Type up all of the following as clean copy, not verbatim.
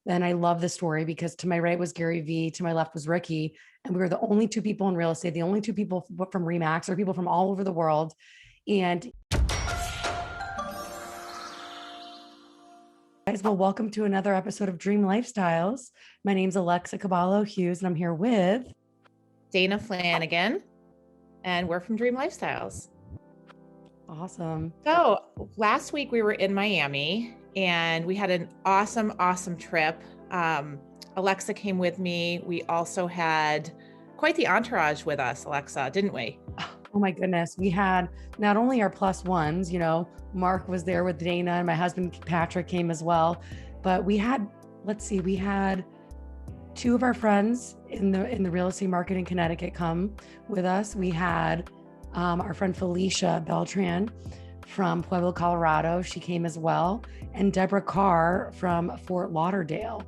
And I love the story because to my right was Gary Vee, to my left was Ricky. And we were the only two people in real estate, the only two people from Remax or people from all over the world. And guys, well, welcome to another episode of Dream Lifestyles. My name's Alexa Kebalo Hughes, and I'm here with Dana Flanagan, and we're from Dream Lifestyles. Awesome. So last week we were in Miami and we had an awesome trip. Alexa came with me. We also had quite the entourage with us, Alexa, didn't we? Oh my goodness. We had not only our plus ones, Mark was there with Dana and my husband, Patrick, came as well, but we had two of our friends in the real estate market in Connecticut come with us. We had our friend Felicia Beltran from Pueblo, Colorado. She came as well. And Deborah Carr from Fort Lauderdale.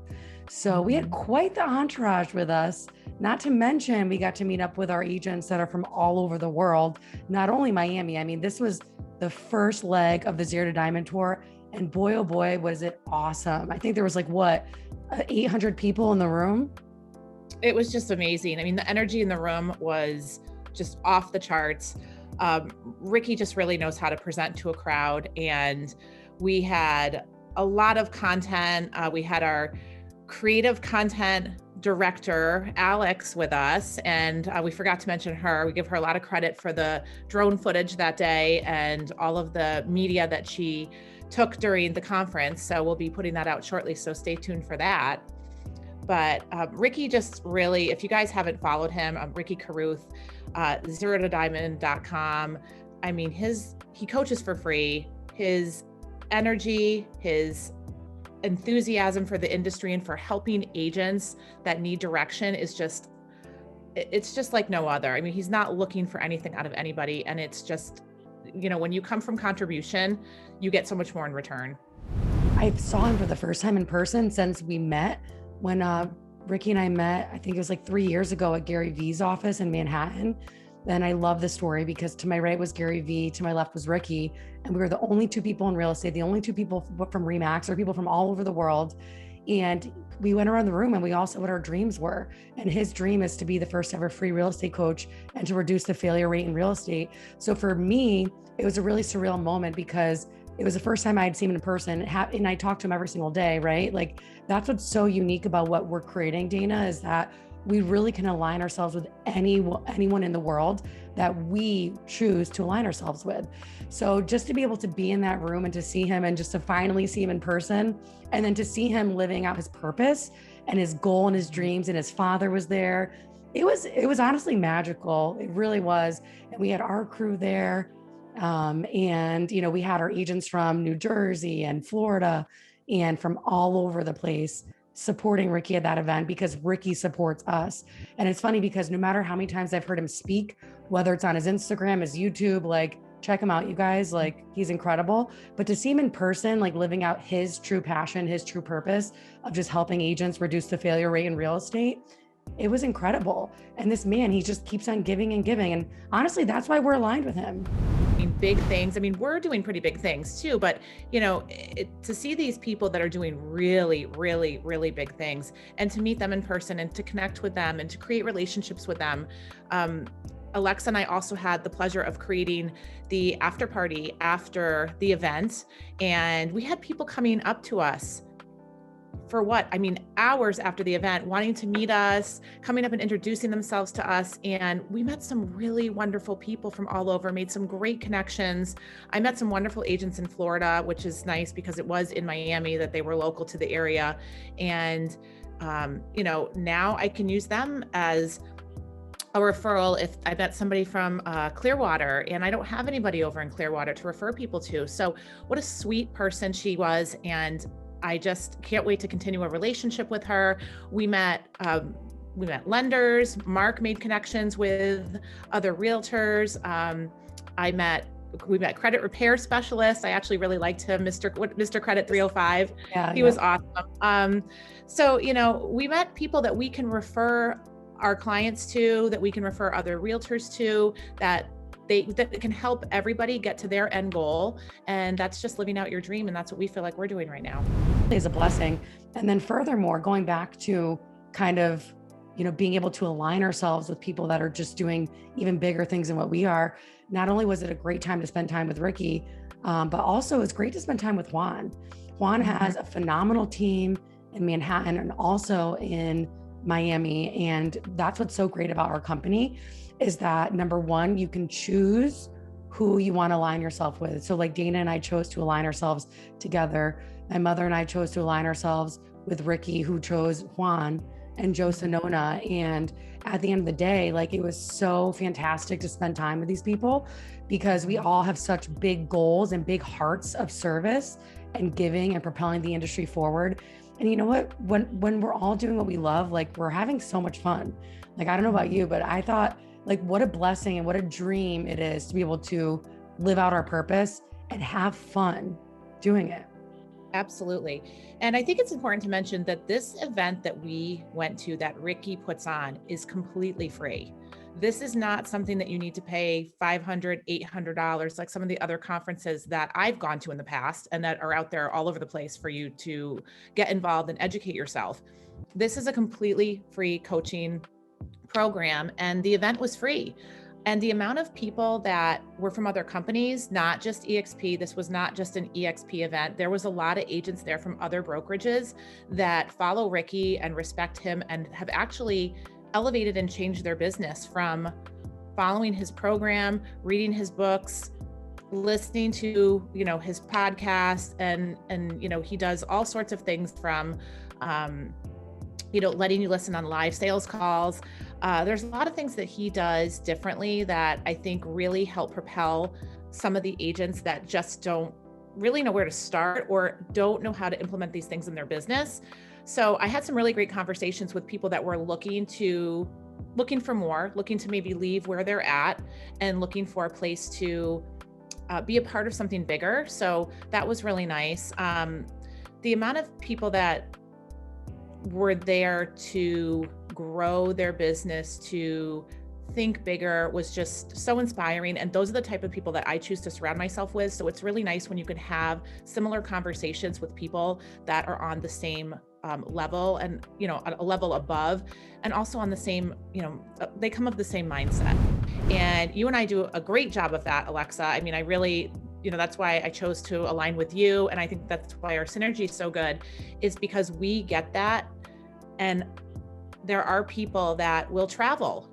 So we had quite the entourage with us. Not to mention, we got to meet up with our agents that are from all over the world, not only Miami. I mean, this was the first leg of the Zero to Diamond tour. And boy, oh boy, was it awesome. I think there was 800 people in the room. It was just amazing. I mean, the energy in the room was just off the charts. Ricky just really knows how to present to a crowd. And we had a lot of content. We had our creative content director, Alex, with us. And we forgot to mention her. We give her a lot of credit for the drone footage that day and all of the media that she took during the conference. So we'll be putting that out shortly. So stay tuned for that. But Ricky just really, if you guys haven't followed him, Ricky Carruth, zerotodiamond.com. I mean, he coaches for free. His energy, his enthusiasm for the industry and for helping agents that need direction is it's just like no other. I mean, he's not looking for anything out of anybody. And it's just, when you come from contribution, you get so much more in return. I saw him for the first time in person since we met. When Ricky and I met, I think it was 3 years ago at Gary Vee's office in Manhattan. And I love the story because to my right was Gary Vee, to my left was Ricky. And we were the only two people in real estate, the only two people from Remax or people from all over the world. And we went around the room and we all said what our dreams were. And his dream is to be the first ever free real estate coach and to reduce the failure rate in real estate. So for me, it was a really surreal moment because it was the first time I'd seen him in person, and I talked to him every single day, right? That's what's so unique about what we're creating, Dana, is that we really can align ourselves with anyone in the world that we choose to align ourselves with. So just to be able to be in that room and to see him and just to finally see him in person, and then to see him living out his purpose and his goal and his dreams, and his father was there. It was honestly magical. It really was. And we had our crew there. And we had our agents from New Jersey and Florida and from all over the place supporting Ricky at that event because Ricky supports us. And it's funny because no matter how many times I've heard him speak, whether it's on his Instagram, his YouTube, check him out, you guys, he's incredible. But to see him in person, living out his true passion, his true purpose of just helping agents reduce the failure rate in real estate, it was incredible. And this man, he just keeps on giving and giving. And honestly, that's why we're aligned with him. Big things. I mean, we're doing pretty big things too, but to see these people that are doing really, really, really big things and to meet them in person and to connect with them and to create relationships with them. Alexa and I also had the pleasure of creating the after party after the event. And we had people coming up to us for hours after the event, wanting to meet us, coming up and introducing themselves to us. And we met some really wonderful people from all over, made some great connections. I met some wonderful agents in Florida, which is nice because it was in Miami that they were local to the area. And, now I can use them as a referral if I met somebody from Clearwater and I don't have anybody over in Clearwater to refer people to. So what a sweet person she was. And I just can't wait to continue a relationship with her. We met lenders. Mark made connections with other realtors. We met credit repair specialists. I actually really liked him, Mr. Credit 305. Yeah, he was awesome. So, we met people that we can refer our clients to, that we can refer other realtors to, that can help everybody get to their end goal. And that's just living out your dream. And that's what we feel like we're doing right now. really is a blessing. And then furthermore, going back to kind of, being able to align ourselves with people that are just doing even bigger things than what we are. Not only was it a great time to spend time with Ricky, but also it's great to spend time with Juan. Juan has a phenomenal team in Manhattan and also in Miami. And that's what's so great about our company is that number one, you can choose who you want to align yourself with. So like Dana and I chose to align ourselves together. My mother and I chose to align ourselves with Ricky, who chose Juan and Joe Sonona. And at the end of the day, like it was so fantastic to spend time with these people because we all have such big goals and big hearts of service and giving and propelling the industry forward. And you know what, when we're all doing what we love, like we're having so much fun. Like, I don't know about you, but I thought like what a blessing and what a dream it is to be able to live out our purpose and have fun doing it. Absolutely. And I think it's important to mention that this event that we went to, that Ricky puts on, is completely free. This is not something that you need to pay $500, $800, like some of the other conferences that I've gone to in the past and that are out there all over the place for you to get involved and educate yourself. This is a completely free coaching program, and the event was free. And the amount of people that were from other companies, not just EXP, this was not just an EXP event. There was a lot of agents there from other brokerages that follow Ricky and respect him and have actually elevated and changed their business from following his program, reading his books, listening to, his podcast, and he does all sorts of things from, letting you listen on live sales calls. There's a lot of things that he does differently that I think really help propel some of the agents that just don't really know where to start or don't know how to implement these things in their business. So I had some really great conversations with people that were looking for more, looking to maybe leave where they're at and looking for a place to be a part of something bigger. So that was really nice. The amount of people that were there to grow their business, to think bigger, was just so inspiring. And those are the type of people that I choose to surround myself with. So it's really nice when you can have similar conversations with people that are on the same level and, a level above, and also on the same, they come of the same mindset. And you and I do a great job of that, Alexa. I mean, I really, that's why I chose to align with you. And I think that's why our synergy is so good, is because we get that. And there are people that will travel.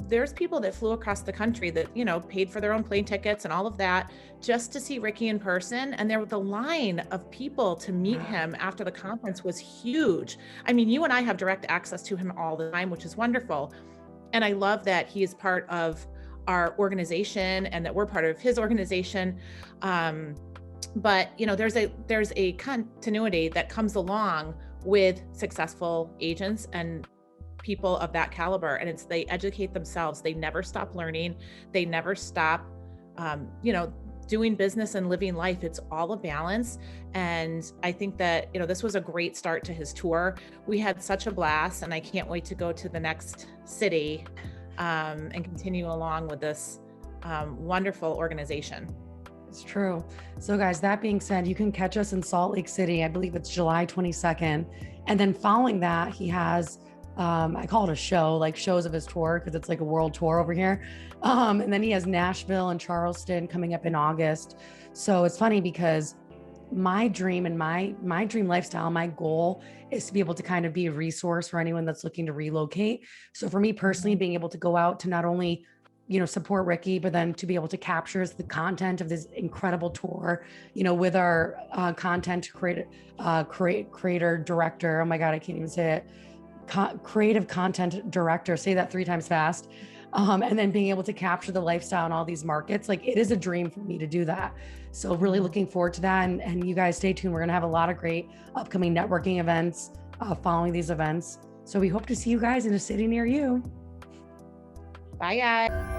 There's people that flew across the country that, paid for their own plane tickets and all of that just to see Ricky in person. And there was a line of people to meet him after the conference was huge. I mean, you and I have direct access to him all the time, which is wonderful. And I love that he is part of our organization and that we're part of his organization. But there's a continuity that comes along with successful agents and people of that caliber. And they educate themselves. They never stop learning. They never stop, doing business and living life. It's all a balance. And I think that, this was a great start to his tour. We had such a blast, and I can't wait to go to the next city and continue along with this wonderful organization. It's true. So guys, that being said, you can catch us in Salt Lake City. I believe it's July 22nd. And then following that, he has, I call it a show, like shows of his tour, because it's like a world tour over here. And then he has Nashville and Charleston coming up in August. So it's funny because my dream and my dream lifestyle, my goal is to be able to kind of be a resource for anyone that's looking to relocate. So for me personally, being able to go out to not only support Ricky, but then to be able to capture the content of this incredible tour, with our content creator director. Oh my God, I can't even say it. Creative content director, say that 3 times fast. And then being able to capture the lifestyle in all these markets. Like, it is a dream for me to do that. So really looking forward to that. And you guys stay tuned. We're going to have a lot of great upcoming networking events following these events. So we hope to see you guys in a city near you. Bye, guys.